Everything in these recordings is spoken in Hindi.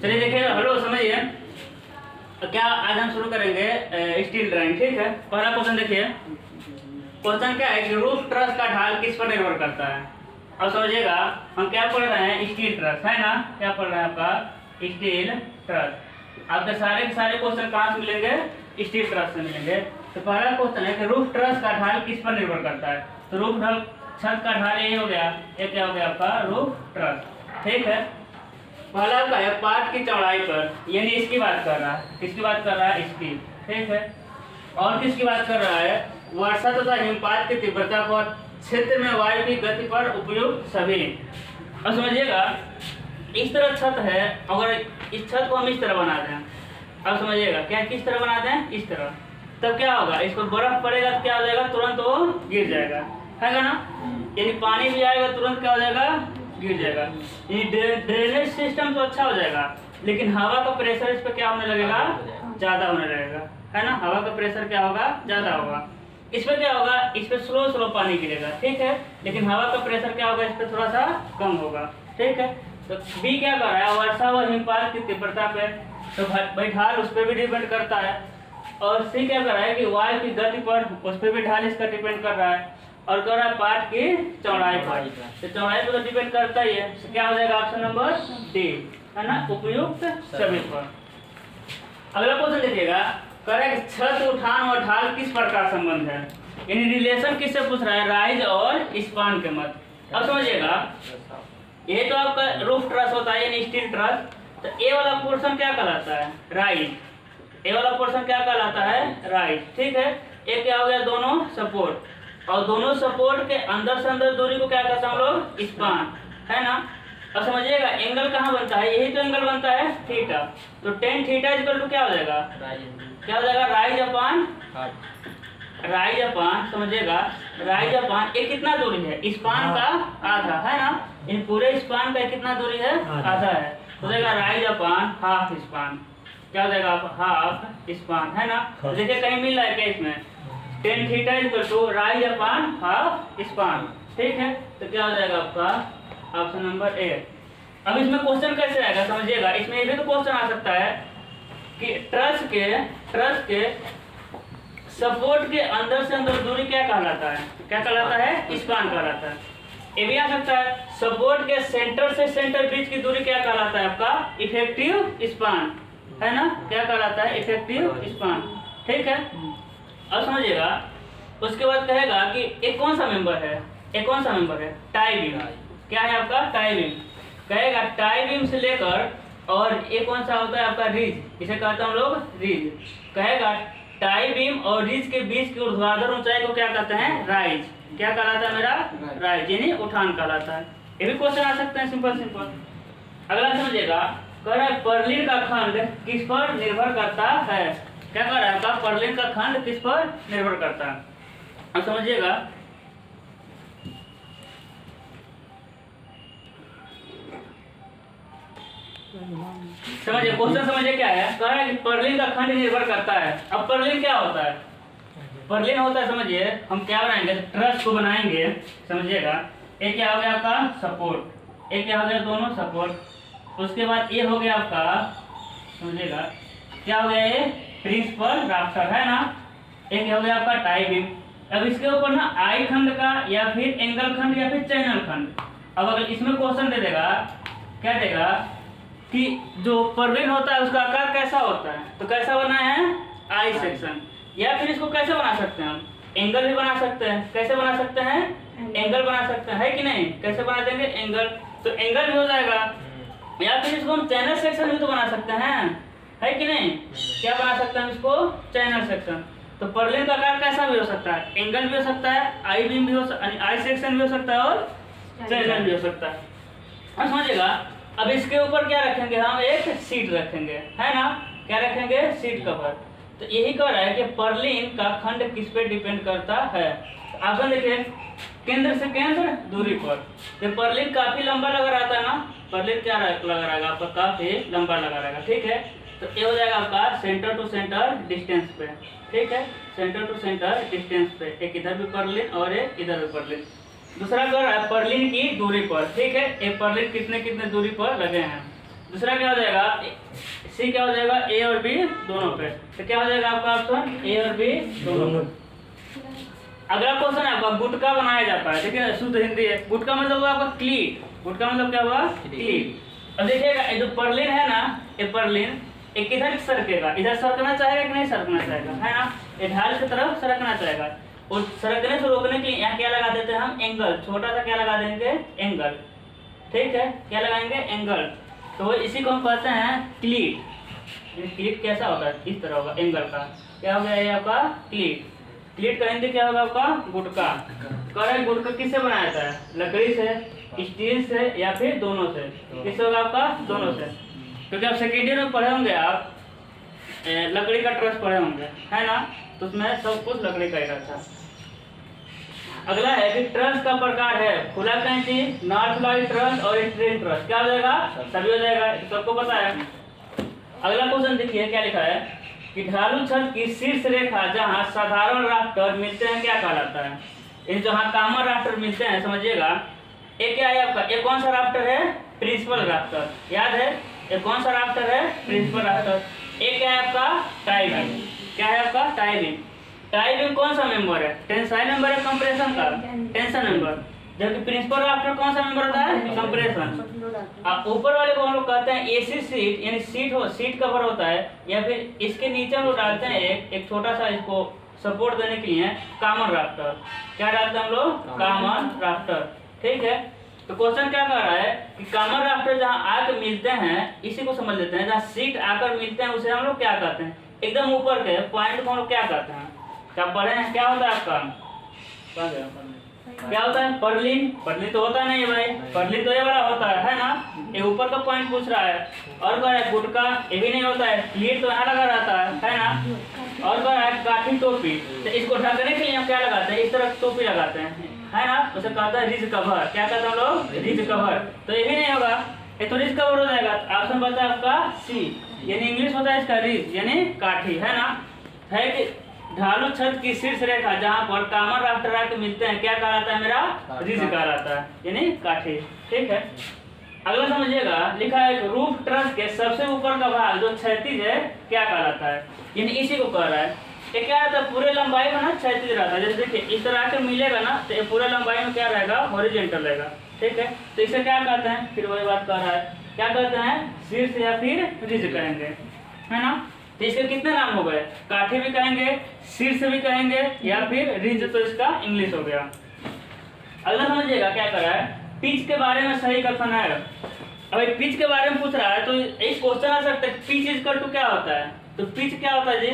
चलिए देखिए, हेलो समझिए क्या आज हम शुरू करेंगे स्टील ड्राइंग। ठीक है, पहला क्वेश्चन देखिए। क्वेश्चन क्या है कि रूफ ट्रस का ढाल किस पर निर्भर करता है। अब समझिएगा, हम क्या पढ़ रहे हैं, स्टील ट्रस है ना। क्या पढ़ रहे हैं, आपका स्टील ट्रस। आपके सारे के सारे क्वेश्चन कहाँ से मिलेंगे, स्टील ट्रस से मिलेंगे। तो पहला क्वेश्चन है कि रूफ ट्रस का ढाल किस पर निर्भर करता है। तो रूफ ढाल, छत का ढाल यही हो गया, ये क्या हो गया आपका रूफ ट्रस। ठीक है, पहला का है पार्ट की चौड़ाई पर, यानी इसकी बात कर रहा है। किसकी बात कर रहा है, इसकी। ठीक है, और किसकी बात कर रहा है, वर्षा तथा हिमपात की तीव्रता पर, क्षेत्र में वायु की गति पर उपयुक्त सभी। अब समझिएगा, इस तरह छत है, अगर इस छत को हम इस तरह बना दें, अब समझिएगा क्या किस तरह बना दें, इस तरह, तब क्या होगा, इसको बर्फ पड़ेगा तो क्या हो जाएगा, तुरंत वो गिर जाएगा, है ना। यानी पानी भी आएगा तुरंत क्या हो जाएगा, गिर जाएगा। ड्रेनेज सिस्टम तो अच्छा हो जाएगा, लेकिन हवा का प्रेशर इस पर क्या होने लगेगा, ज़्यादा होने लगेगा, है ना। हवा का प्रेशर क्या होगा, ज़्यादा होगा। इस पर क्या होगा, इस पर स्लो पानी गिरेगा। ठीक है, लेकिन हवा का प्रेशर क्या होगा, इस पर थोड़ा सा कम होगा। ठीक है, तो बी क्या कर रहा है, वर्षा व हिमपात की तीव्रता पे, तो भाई ढाल उस पर भी डिपेंड करता है। और सी क्या कर रहा है कि वायु की गति पर, उस पर भी ढाल इसका डिपेंड कर रहा है। और कर रहा है पार्ट की चौड़ाई पर, तो चौड़ाई पर तो डिपेंड करता ही है। तो क्या हो जाएगा ऑप्शन नंबर डी, है ना, उपयुक्त सभी पर। अगला क्वेश्चन देखिएगा, करेक्ट छत उठान और ढाल किस प्रकार संबंध है, यानी रिलेशन किससे पूछ रहा है, राइज और स्पान के मत। अब समझिएगा, ये तो आपका रूफ ट्रस होता है यानी स्टील ट्रस। तो ए वाला पोर्शन क्या कहलाता है, राइज। ए वाला पोर्शन क्या कहलाता है, राइज। ठीक है, ये क्या हो गया, दोनों सपोर्ट, और दोनों सपोर्ट के अंदर से अंदर दूरी को क्या कहते हैं हम लोग, स्पान, है ना। अब समझिएगा, एंगल कहाँ बनता है, यही तो एंगल बनता है, थीटा। तो टेन थीटा इक्वल टू क्या हो जाएगा, क्या हो जाएगा, राइज अपान, समझिएगा, राइज अपान ये कितना दूरी है, स्पान का आधा, है ना। इन पूरे स्पान का कितना दूरी है, आधा है। तो जाएगा राइज अपान हाफ स्पान, क्या हो जाएगा, हाफ स्पान, है ना। तो देखिए कहीं मिल रहा है क्या इसमें, tan theta equal to rise upon half span. ठीक है, तो क्या हो जाएगा आपका ऑप्शन नंबर ए। अब इसमें क्वेश्चन कैसे आएगा, समझिएगा, इसमें ये भी तो क्वेश्चन आ सकता है कि ट्रस के सपोर्ट के अंदर से अंदर दूरी क्या कहलाता है, क्या कहलाता है, स्पान कहलाता है। ये भी आ सकता है, सपोर्ट के सेंटर से सेंटर बीच की दूरी क्या कहलाता है, आपका इफेक्टिव स्पान, है ना, क्या कहलाता है, इफेक्टिव स्पान। ठीक है, अब समझिएगा, उसके बाद कहेगा कि एक कौन सा मेंबर है, एक कौन सा मेंबर है, टाई बीम। क्या है आपका, टाई बीम। कहेगा टाई बीम से लेकर, और एक कौन सा होता है आपका, रिज, इसे कहते हैं हम लोग रिज। कहेगा टाई बीम और रिज के बीच की ऊर्ध्वाधर ऊंचाई को क्या कहते हैं, राइज। क्या कहलाता है मेरा, राइज, यानी उठान कहलाता है। ये भी क्वेश्चन आ सकते हैं, सिंपल। अगला समझिएगा, कह रहा है पर्लिन का खंड किस पर निर्भर करता है। क्या कर रहा है आपका, पर्लिन का खंड किस पर निर्भर करता है। अब समझिएगा, क्वेश्चन समझिए क्या है, कह रहा है कि पर्लिन का खंड निर्भर करता है। अब पर्लिन क्या होता है, पर्लिन होता है, समझिए हम क्या बनाएंगे, ट्रस को बनाएंगे। समझिएगा, एक क्या हो गया आपका सपोर्ट, एक क्या हो गया, दोनों सपोर्ट। उसके बाद ये हो गया आपका, समझिएगा क्या हो गया, ये प्रिंसिपल राफ्टर, है ना। एक हो गया आपका टाई बीम। अब इसके ऊपर ना आई खंड का, या फिर एंगल खंड, या फिर चैनल खंड। अब अगर इसमें क्वेश्चन दे देगा, क्या देगा कि जो पर्लिन होता है उसका आकार कैसा होता है, तो कैसा बना है, आई सेक्शन। या फिर इसको कैसे बना सकते हैं हम, एंगल भी बना सकते हैं। कैसे बना सकते हैं, एंगल बना सकते हैं, है कि नहीं। कैसे बना देंगे, एंगल, तो एंगल भी हो जाएगा। या फिर इसको हम चैनल सेक्शन भी तो बना सकते हैं, है कि नहीं। क्या बना सकते हैं इसको, चैनल सेक्शन। तो पर्लिन का आकार कैसा भी हो सकता है, एंगल भी हो सकता है, आई बीम भी हो सकता है, आई सेक्शन भी हो सकता है, और चैनल भी हो सकता है। अब समझिएगा, अब इसके ऊपर क्या रखेंगे हम, एक सीट रखेंगे, है ना। क्या रखेंगे, सीट कवर। तो यही कह रहा है कि पर्लिन का खंड किस पे डिपेंड करता है। ऑप्शन देखिए, केंद्र से केंद्र दूरी पर। जब पर्लिन काफी लंबा लगा रहता है ना, पर्लिन क्या लगा रहेगा आपका, काफी लंबा लगा रहेगा। ठीक है, तो ये हो जाएगा आपका सेंटर टू सेंटर डिस्टेंस पे। ठीक है, सेंटर टू सेंटर डिस्टेंस पे, एक इधर भी पर्लिन और एक इधर भी पर्लिन। दूसरा कर रहा है पर्लिन की दूरी पर। ठीक है, ये पर्लिन कितने दूरी पर लगे हैं। दूसरा क्या हो जाएगा, सी क्या हो जाएगा, ए और बी दोनों पे। तो क्या हो जाएगा आपका ऑप्शन ए और बी दोनों। अगला क्वेश्चन है आपका, गुटका बनाया जाता है। देखिए शुद्ध हिंदी है, गुटका मतलब हुआ आपका क्लीट। गुटका मतलब क्या हुआ, क्लीट। अब देखिएगा ये जो पर्लिन है ना, ये पर्लिन एक किधर सरकेगा, इधर सरकना चाहेगा कि नहीं सरकना चाहेगा, है ना, ये ढाल की तरफ सरकना चाहेगा। और सरकने से रोकने के लिए यहाँ क्या लगा देते हैं हम, एंगल, छोटा सा क्या लगा देंगे, एंगल। ठीक है, क्या लगाएंगे, एंगल। तो इसी को हम कहते हैं क्लीट। क्लीट कैसा होता है, इस तरह होगा एंगल का। क्या हो गया ये आपका क्लीट। क्लीट का हिंदी क्या होगा आपका, गुटका। कह रहे हैं गुटका किससे बनाया जाता है, लकड़ी से, स्टील से या फिर दोनों से। किससे होगा आपका, दोनों से। क्योंकि आप सेकेंड ईयर में पढ़े होंगे, आप लकड़ी का ट्रस पढ़े होंगे, है ना, तो उसमें सब कुछ लकड़ी का ही रहता है। अगला है कि ट्रस का प्रकार है, खुला कैंची, नॉट खुला ट्रस और स्ट्रेट ट्रस। क्या हो जाएगा, सभी हो जाएगा, सबको पता है। अगला क्वेश्चन देखिए क्या लिखा है कि ढालू छत की शीर्ष रेखा जहां साधारण राफ्टर मिलते हैं क्या कहलाता है। इन जहां कॉमन राफ्टर मिलते हैं, समझिएगा, एक क्या है आपका, एक कौन सा राफ्टर है, प्रिंसिपल राफ्टर। याद है, एक कौन सा राफ्टर है, प्रिंसिपल राफ्टर। एक क्या है आपका, टाई बीम। क्या है आपका, टाई बीम। टाई बीम कौन सा मेंबर है, टेंसाइल मेंबर है, कंप्रेशन का, टेंशन मेंबर। जबकि प्रिंसिपल राफ्टर कौन सा मेंबर होता है, कंप्रेशन। ऊपर वाले को हम लोग कहते हैं एसी सीट, यानी सीट कवर होता है, या फिर इसके नीचे हम लोग डालते हैं एक छोटा सा, इसको सपोर्ट देने के लिए कॉमन राफ्टर। क्या डालते हैं हम लोग, कॉमन राफ्टर। ठीक है, तो क्वेश्चन क्या कर रहा है कि कॉमन राफ्टर जहां आकर मिलते हैं, इसी को समझ लेते हैं, जहां सीट आकर मिलते हैं उसे हम लोग क्या कहते हैं, एकदम ऊपर के पॉइंट को हम लोग क्या कहते हैं, क्या पढ़े हैं, क्या होता है आपका, क्या होता है, पर्लिन। पर्लिन तो होता नहीं है भाई, पर्लिन तो ये वाला होता है ना, ये ऊपर का पॉइंट पूछ रहा है। और कह रहा है गुटका, ये भी नहीं होता है, क्लीट तो यहाँ लगा रहता है ना। और कह रहा है काठी टोपी, तो इसको ढकने के लिए हम क्या लगाते हैं, इस तरह टोपी लगाते हैं, है ना, उसे कहता है रिज कवर। क्या कहते हैं हम लोग, रिज कवर। तो ये भी नहीं होगा, ये तो रिज कवर हो जाएगा। ऑप्शन बचा है आपका सी, यानी इंग्लिश होता है इसका रिज, यानी काठी, है ना। है कि ढालू छत की शीर्ष रेखा जहां पर कॉमन राफ्टर आके मिलते हैं क्या कहलाता है, मेरा रिज कहलाता है, यानी काठी। ठीक है, अगला समझिएगा, लिखा है रूफ ट्रस के सबसे ऊपर का भाग जो क्षैतिज है क्या कहलाता है, यानी इसी को कह रहा है। ये क्या रहता है, पूरे लंबाई में ना क्षैतिज रहता है। जैसे देखिए इस तरह के मिलेगा ना, तो ये पूरे लंबाई में क्या रहेगा, हॉरिजॉन्टल रहेगा। ठीक है, तो इसे क्या कहते हैं, फिर वही बात कर रहा है, क्या कहते हैं, शीर्ष या फिर रिज कहेंगे, है ना। तो इसके कितने नाम हो गए, काठी भी कहेंगे, शीर्ष भी कहेंगे, या फिर रिज, तो इसका इंग्लिश हो गया। अगला समझिएगा क्या कर रहा है, पिच के बारे में सही कथन है। अब पिच के बारे में पूछ रहा है, तो एक क्वेश्चन आ सकता है, पिच इज इक्वल टू क्या होता है। तो पिच क्या होता है जी,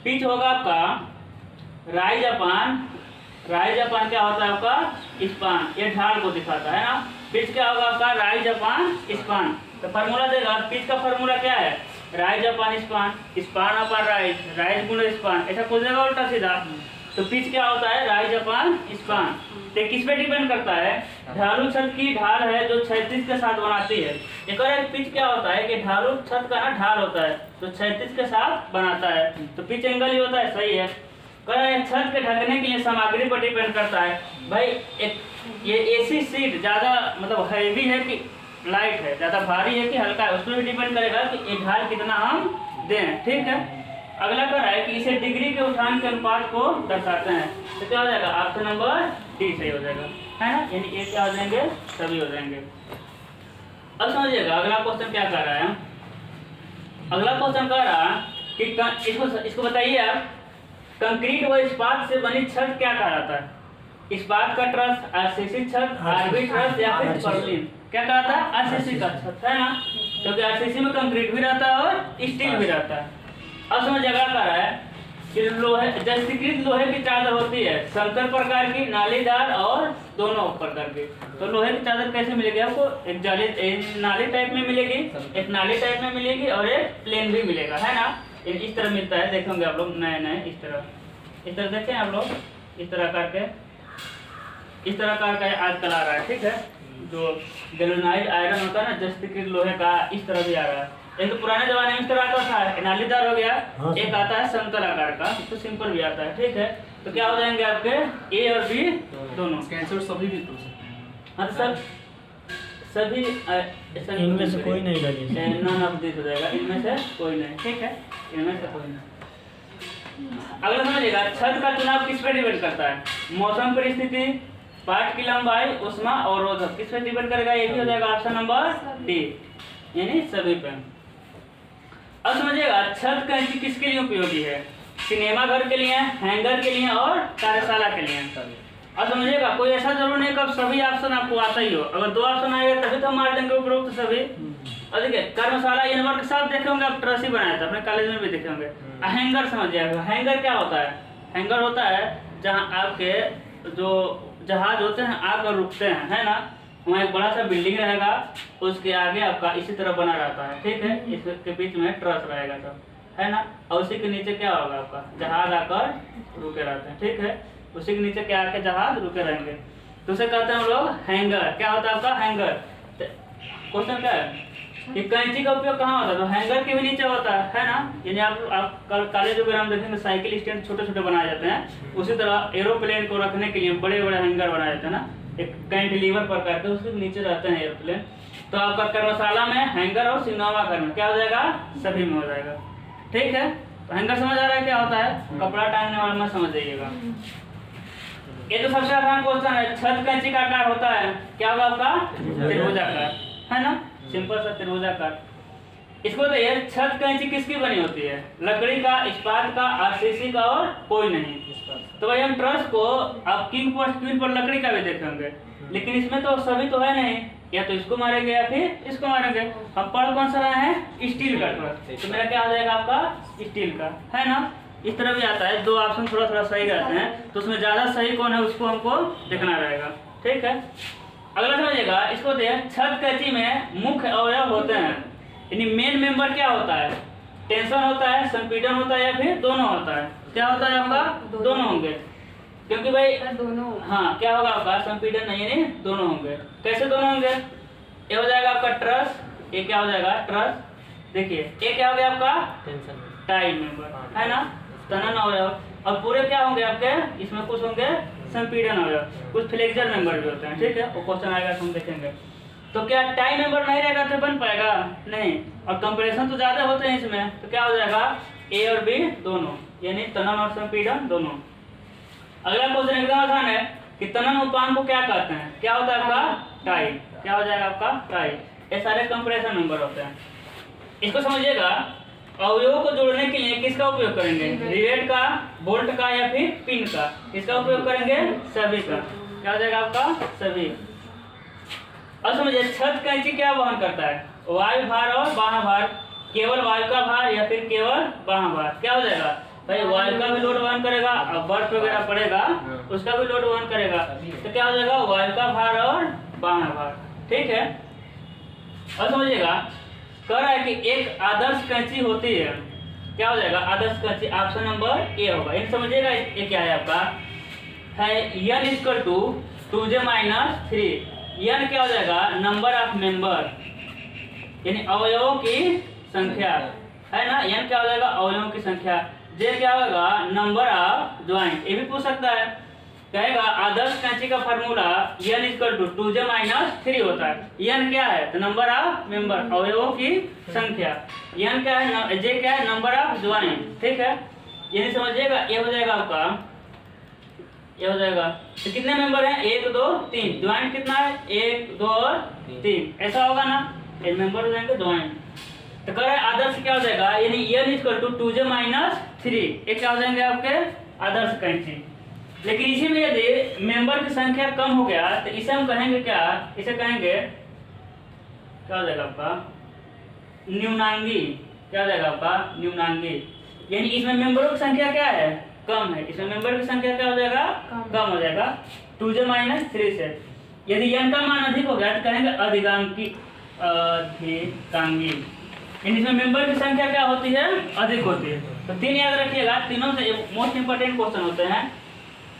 पिच होगा आपका राइज अपान क्या होता है आपका, स्पान। ये ढाल को दिखाता है ना। पिच क्या होगा आपका, राइज अपान स्पान। तो फार्मूला देगा, पिच का फार्मूला क्या है, राइज अपान स्पान, स्पान अपान राइज गुणा स्पान, ऐसा कुछ देगा उल्टा सीधा। तो पिच क्या होता है, राइज अपान स्पान। तो किस पे डिपेंड करता है, ढालू छत की ढाल है जो क्षैतिज के साथ बनाती है। एक और एक पिच क्या होता है कि ढालू छत का ना ढाल होता है तो क्षैतिज के साथ बनाता है, तो पिच एंगल ही होता है, सही है। छत के ढकने के लिए सामग्री पर डिपेंड करता है भाई। एक ये एसी सीट ज्यादा मतलब हैवी है कि लाइट है, ज्यादा भारी है कि हल्का है, उसमें भी डिपेंड करेगा कि ये ढाल कितना हम दें। ठीक है, अगला कर रहा है कि इसे डिग्री के उठान के अनुपात को दर्शाते हैं। तो क्या हो जाएगा, ऑप्शन नंबर डी सही हो जाएगा, है ना, यानी ये क्या हो जाएंगे, सभी हो जाएंगे। अब समझिएगा अगला क्वेश्चन क्या कर रहा है, अगला क्वेश्चन कह रहा है कि इसको बताइए आप, कंक्रीट व इस्पात से बनी छत क्या कहलाता है। इस्पात का ट्रस, आरसीसी छत, आरबी ट्रस या फिर पर्लिन, क्या कहलाता है, आरसीसी का छत, है ना, क्योंकि आरसीसी में कंक्रीट भी रहता है और स्टील भी रहता है। अब समझ जगह कर रहा है कि लोहे जस्तीकृत लोहे की चादर होती है, समतल प्रकार की, नालीदार और दोनों प्रकार की। तो लोहे की चादर कैसे मिलेगी आपको, एक जाली नाली टाइप में मिलेगी, एक नाली टाइप में मिलेगी और एक प्लेन भी मिलेगा, है ना। इस तरह मिलता है, देखेंगे आप लोग नए इस तरह देखें आप लोग, इस तरह करके आजकल आ रहा है। ठीक है, जो गैल्वेनाइज्ड आयरन होता है ना, जस्तीकृत लोहे का, इस तरह भी आ रहा है। एक तो पुराने जमाने में इस तरह आता था, नालीदार हो गया, एक आता है समतल आकार का, तो सिंपल भी आता है। ठीक है, तो क्या हो जाएंगे आपके ए और बी दोनों, कैंसर सभी भी तो हाँ तो सब सभी इनमें से कोई नहीं लगी। नॉन ऑफ दिस हो जाएगा, इनमें से कोई नहीं, ठीक है, इनमें से कोई नहीं। अगला समझिएगा, छत का चुनाव किस पर डिपेंड करता है? मौसम परिस्थिति, पार्ट की लंबाई, ऊष्मा और रोधक, किस पे डिपेंड करेगा? ये भी हो जाएगा ऑप्शन नंबर डी, यानी सभी पे। अब समझिएगा, छत कैंची किसके लिए उपयोगी है? सिनेमा घर के लिए, हैंगर के लिए और कार्यशाला के लिए। अब समझिएगा, कोई ऐसा जरूर नहीं कि सभी ऑप्शन आपको आता ही हो। अगर 2 ऑप्शन आएगा तभी तो हम मार देंगे उपरोक्त सभी। और देखिए, कर्मशाला यूनिवर्स के साथ देखे होंगे आप, ट्रस ही बनाया था, अपने कॉलेज में भी देखे होंगे। हैंगर समझिएगा, हैंगर क्या होता है? हैंगर होता है जहाँ आपके जो जहाज होते हैं आकर रुकते हैं, है ना, वहाँ एक बड़ा सा बिल्डिंग रहेगा, उसके आगे आपका इसी तरह बना रहता है, ठीक है, इसके बीच में ट्रस रहेगा सब, है ना, और उसी के नीचे क्या होगा? आपका जहाज आकर रुके रहते हैं, ठीक है, उसी के नीचे क्या आके जहाज रुके रहेंगे, तो उसे कहते हैं हम लोग हैंगर। क्या होता है आपका? हैंगर। क्वेश्चन क्या है कि कैंची का उपयोग कहाँ होता है? तो हैंगर के भी नीचे होता है ना, यानी आप कॉलेज वगैरह में देखेंगे साइकिल स्टैंड छोटे छोटे बनाए जाते हैं, उसी तरह एरोप्लेन को रखने के लिए बड़े बड़े हैंगर बनाए जाते हैं ना, एक कैंटिलीवर प्रकार के, उसके नीचे रहते हैं एरोप्लेन। तो आपका कर्मशाला में हैंगर और सिनेमा घर में क्या हो जाएगा? सभी में हो जाएगा, ठीक है। तो हैंगर समझ आ रहा है क्या होता है? कपड़ा टांगने वाला में समझ जाइएगा। ये तो सबसे आसान क्वेश्चन है। छत कैंची का आकार होता है क्या होगा आपका? त्रिभुजाकार, है ना, सिंपल सा त्रिभुजाकार। इसको बताइए, छत कैंची किसकी बनी होती है? लकड़ी का, इस्पात का, आरसीसी का और कोई नहीं। तो भाई हम ट्रस को आप किंग पोस्ट क्वीन पर लकड़ी का भी देखेंगे, लेकिन इसमें तो सभी तो है नहीं, या तो इसको मारेंगे या फिर इसको मारेंगे। हम पढ़ कौन सा रहे हैं? स्टील का ट्रस, तो मेरा क्या हो जाएगा आपका? स्टील का, है ना। इस तरह भी आता है, 2 ऑप्शन थोड़ा थोड़ा सही रहते हैं, तो उसमें ज्यादा सही कौन है उसको हमको देखना रहेगा, ठीक है। अगला समझिएगा, इसको देखिए, छत कैंची में मुख्य अवयव होते हैं, यानी मेन मेंबर क्या होता है? टेंशन होता है, संपीड़न होता है, या फिर दोनों होता है? क्या होता है आपका? दोनों होंगे, क्योंकि भाई दोनों, हाँ, क्या होगा आपका? संपीड़न नहीं, यानी दोनों होंगे। कैसे दोनों होंगे? ये हो जाएगा आपका ट्रस, ये क्या हो जाएगा? ट्रस। देखिए, ये क्या हो गया आपका? टेंशन, टाई मेंबर, है ना, तनन अवयव। और पूरे क्या होंगे आपके? इसमें कुछ होंगे संपीड़न अवयव, कुछ फ्लेक्सर मेंबर भी होते हैं, ठीक है, वो क्वेश्चन आएगा तो हम देखेंगे। तो क्या टाई मेंबर नहीं रहेगा तो बन पाएगा? नहीं। और कंपैरिजन तो ज्यादा होते हैं इसमें, तो क्या हो जाएगा? ए और बी दोनों, यानी तनन और संपीड़न दोनों। अगला क्वेश्चन एकदम आसान है कि तनन उत्पाद को क्या कहते हैं? क्या होता है आपका? टाई। क्या हो जाएगा आपका? टाई। ये सारे कंपैरिजन मेंबर होते हैं। इसको समझिएगा, अवयवों को जोड़ने के लिए किसका उपयोग करेंगे? रिवेट का, बोल्ट का, या फिर पिन का? किसका उपयोग करेंगे? सभी का। क्या हो जाएगा आपका? सभी। अब समझिए, छत कैंची क्या वहन करता है? वायु भार और बाह्य भार। केवल वायु का भार या फिर केवल बाह्य भार? क्या हो जाएगा भाई? वायु का भी लोड वहन करेगा, और बर्फ वगैरह पड़ेगा उसका भी लोड वहन करेगा, तो क्या हो जाएगा? वायु का भार और बाह्य भार, ठीक है। अब समझिएगा, कह रहा है कि एक आदर्श कैंची होती है, क्या हो जाएगा? आदर्श कैंची, ऑप्शन नंबर ए होगा। इन समझिएगा, ये क्या है आपका? है n equal to 2j-3। n क्या हो जाएगा? नंबर ऑफ मेंबर, यानी अवयवों की संख्या, है ना। n क्या हो जाएगा? अवयवों की संख्या। j क्या होगा? Number of joint. ये भी पूछ सकता है, कहेगा आदर्श कैंची का formula n equal to 2j-3 होता है। n क्या है? तो नंबर ऑफ मेंबर, अवयवों की संख्या। n क्या है? j क्या है? नंबर ऑफ ज्वाइंट, ठीक है। यानी समझिएगा, ये हो जाएगा आपका, ये हो जाएगा। तो कितने मेंबर हैं? 1 2 3। ज्वाइंट कितना है? 1 2 और 3, ऐसा होगा ना, ये मेंबर हो जाएंगे ज्वाइंट। तो कह रहे हैं आदर्श क्या हो जाएगा? यानी n इक्वल टू 2j-3, ये क्या हो जाएंगे आपके? आदर्श कैंची। लेकिन इसी में यदि मेंबर की संख्या कम हो गया तो इसे हम कहेंगे क्या? इसे कहेंगे, क्या हो जाएगा आपका? न्यूनांगी। क्या हो जाएगा आपका? न्यूनांगी। यानी इसमें मेंबरों की संख्या क्या है? कम है। इसमें मेंबर की संख्या क्या हो जाएगा? कम हो जाएगा 2j-3 से। यदि n का मान अधिक हो गया तो कहेंगे अधिकांकी, अधिकांगी। यानी इसमें मेंबर की संख्या क्या होती है? अधिक होती है। तो 3 याद रखिएगा, तीनों से मोस्ट इंपोर्टेंट क्वेश्चन होते हैं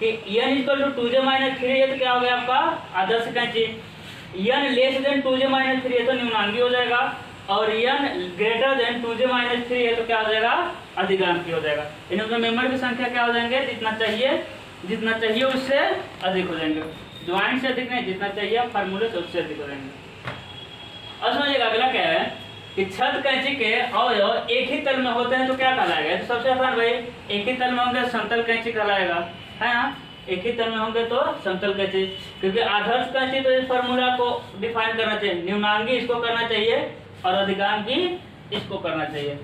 कि n इक्वल टू 2j-3 है तो क्या हो गया आपका? आदर्श कैंची। n लेस देन 2j-3 है तो न्यूनांगी हो जाएगा, और n ग्रेटर देन 2j-3 है तो क्या हो जाएगा? अधिकांकी हो जाएगा। यानी उसमें मेंबर की संख्या क्या हो जाएंगे? जितना चाहिए उससे अधिक हो जाएंगे। ज्वाइंट से अधिक नहीं, जितना चाहिए फार्मूले से उससे अधिक हो जाएंगे। अब समझिएगा अगला क्या है कि छत कैंची के अवयव एक ही तल में होते हैं तो क्या कहलाएगा। तो सबसे आसान भाई, एक ही तल में होंगे समतल कैंची कहलाएगा, है ना। एक ही तल में होंगे तो समतल कैंची, क्योंकि आदर्श कैंची तो इस फॉर्मूला को डिफाइन करना चाहिए, न्यूनांगी इसको करना चाहिए और अधिकांगी इसको करना चाहिए।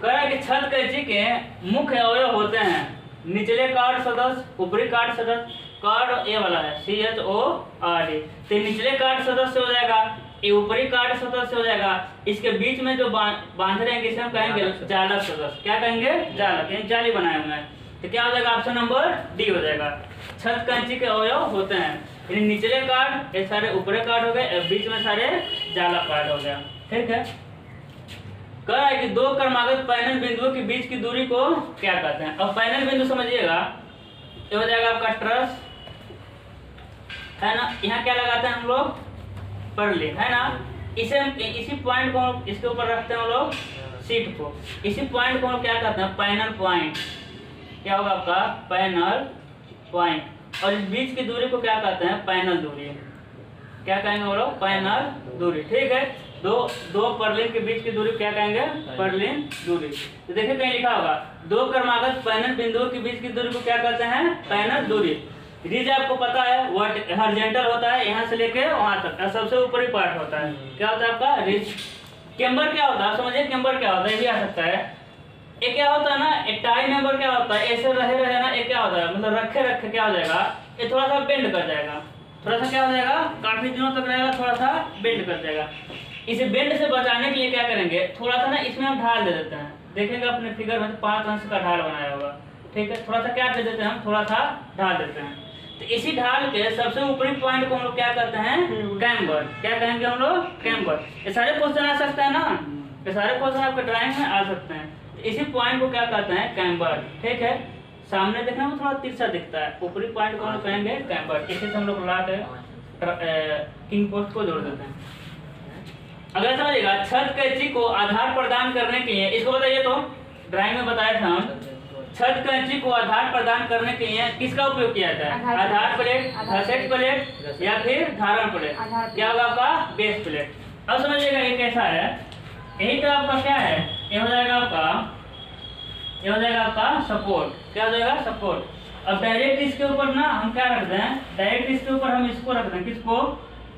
कह रहा है कि छत कैंची के मुख्य अवयव होते हैं निचले कार्ड सदस्य, ऊपरी कार्ड सदस्य। कार्ड ये वाला है CHORD, तो निचले कार्ड सदस्य हो जाएगा, ये ऊपरी कार्ड सदस्य हो जाएगा। इसके बीच में जो बांध रहे हैं इसे हम कहेंगे जालक सदस्य। क्या कहेंगे? जालक, यानी जाली बनाए हुए हैं। तो क्या हो जाएगा? ऑप्शन नंबर डी हो जाएगा। छत कैंची के अवयव होते हैं यानी निचले कार्ड, ये सारे ऊपरी कार्ड हो गए, बीच में सारे जालक कार्ड हो गया। ठीक है। कह रहा है कि दो क्रमागत पैनल बिंदुओं के बीच की दूरी को क्या कहते हैं। अब पैनल बिंदु समझिएगा, ये हो जाएगा आपका ट्रस, है ना। यहाँ क्या लगाते हैं हम लोग? परलिन, है ना। इसी पॉइंट को इसके ऊपर रखते हैं हम लोग सीट को। इसी पॉइंट को हम क्या कहते हैं? Panel point. क्या होगा आपका? Panel point. और इस बीच की दूरी को क्या कहते हैं? पैनल दूरी। क्या कहेंगे हम लोग? पैनल दूरी। ठीक है। दो परलिन के बीच की दूरी क्या कहेंगे? परलिन दूरी। तो देखिए कहीं लिखा होगा दो क्रमागत पैनल बिंदुओं के बीच की दूरी को क्या कहते हैं? पैनल दूरी। रिज आपको पता है हॉरिजॉन्टल होता है, यहाँ से लेके वहां तक सबसे ऊपरी पार्ट होता है। क्या होता है आपका? रिज। केम्बर क्या होता है? समझिए केम्बर क्या होता है, ये भी आ सकता है। एक क्या होता है ना, एक टाई मेंबर क्या होता है, ऐसे रहे ना, एक क्या होता है मतलब रखे क्या हो जाएगा, ये थोड़ा सा बेंड कर जाएगा। थोड़ा सा क्या हो जाएगा? काफी दिनों तक रहेगा, थोड़ा सा बेंड कर जाएगा। इसे बेंड से बचाने के लिए क्या करेंगे? थोड़ा सा ना इसमें हम ढाल दे देते हैं। देखेंगे अपने फिगर में 5 अंश का ढाल बनाया होगा। ठीक है। थोड़ा सा क्या दे देते हैं हम? थोड़ा सा ढाल देते हैं। तो इसी ढाल के सबसे ऊपरी पॉइंट को हम लोग क्या कहते हैं? कैम्बर। क्या कहेंगे हम लोग? कैम्बर। ये सारे क्वेश्चन आ सकते हैं ना, ये सारे क्वेश्चन आपके ड्राइंग में आ सकते हैं। तो इसी पॉइंट को क्या कहते हैं? कैम्बर। ठीक है। सामने देखने में थोड़ा तिरछा दिखता है, ऊपरी पॉइंट को हम लोग कहेंगे कैम्बर। इसी से हम लोग ला के किंग पोस्ट को जोड़ देते हैं। अगर समझिएगा छत कैंची को आधार प्रदान करने के लिए, इसको बताइए तो ड्राइंग में बताया था हम, छत कैंची को आधार प्रदान करने के लिए किसका उपयोग किया जाता है? आधार प्लेट, घसेट प्लेट या फिर धारण प्लेट। क्या होगा आपका? Base plate. अब समझिएगा ये कैसा है, यही तो आपका क्या है, ये हो जाएगा आपका सपोर्ट। क्या हो जाएगा? सपोर्ट। अब डायरेक्ट इसके ऊपर ना हम क्या रख दें? डायरेक्ट इसके ऊपर हम इसको रख दें, किसको?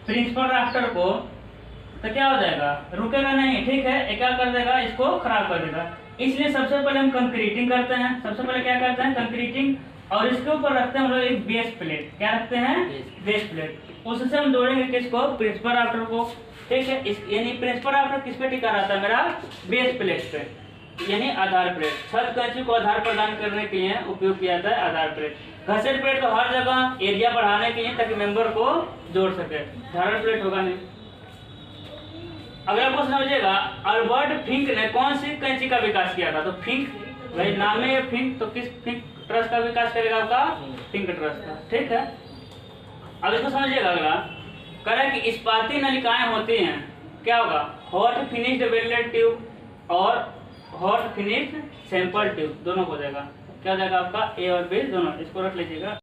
प्रिंसिपल राफ्टर को। तो क्या हो जाएगा? रुकेगा नहीं। ठीक है। ये क्या कर देगा? इसको खराब कर देगा। इसलिए सबसे पहले हम कंक्रीटिंग करते हैं। सबसे पहले क्या करते हैं? कंक्रीटिंग। और इसके ऊपर रखते हैं हम लोग एक बेस प्लेट। क्या रखते हैं? Base plate. उससे हम जोड़ेंगे किसको? प्रिंसिपल राफ्टर को। ठीक है। यानी प्रिंसिपल राफ्टर किस पे टिका रहता है? मेरा बेस प्लेट पे, यानी आधार प्लेट। छत कैंची को आधार प्रदान करने के लिए उपयोग किया जाता है आधार प्लेट। घसेट प्लेट तो हर जगह एरिया बढ़ाने के लिए, ताकि मेंबर को जोड़ सके। धारण प्लेट होगा नहीं। अगर आपको समझिएगा अल्बर्ट फिंक ने कौन सी कैंची का विकास किया था? तो फिंक, भाई नाम है फिंक, तो किस फिंक ट्रस का विकास करेगा? आपका फिंक ट्रस का। ठीक है। अब इसको समझिएगा अगला, कह रहा है कि इस्पाती नलिकाएं होती हैं, क्या होगा? हॉट फिनिश्ड वेल्डेड ट्यूब और हॉट फिनिश्ड सैंपल ट्यूब, दोनों हो जाएगा। क्या हो जाएगा आपका? ए और बी दोनों। इसको रख लीजिएगा।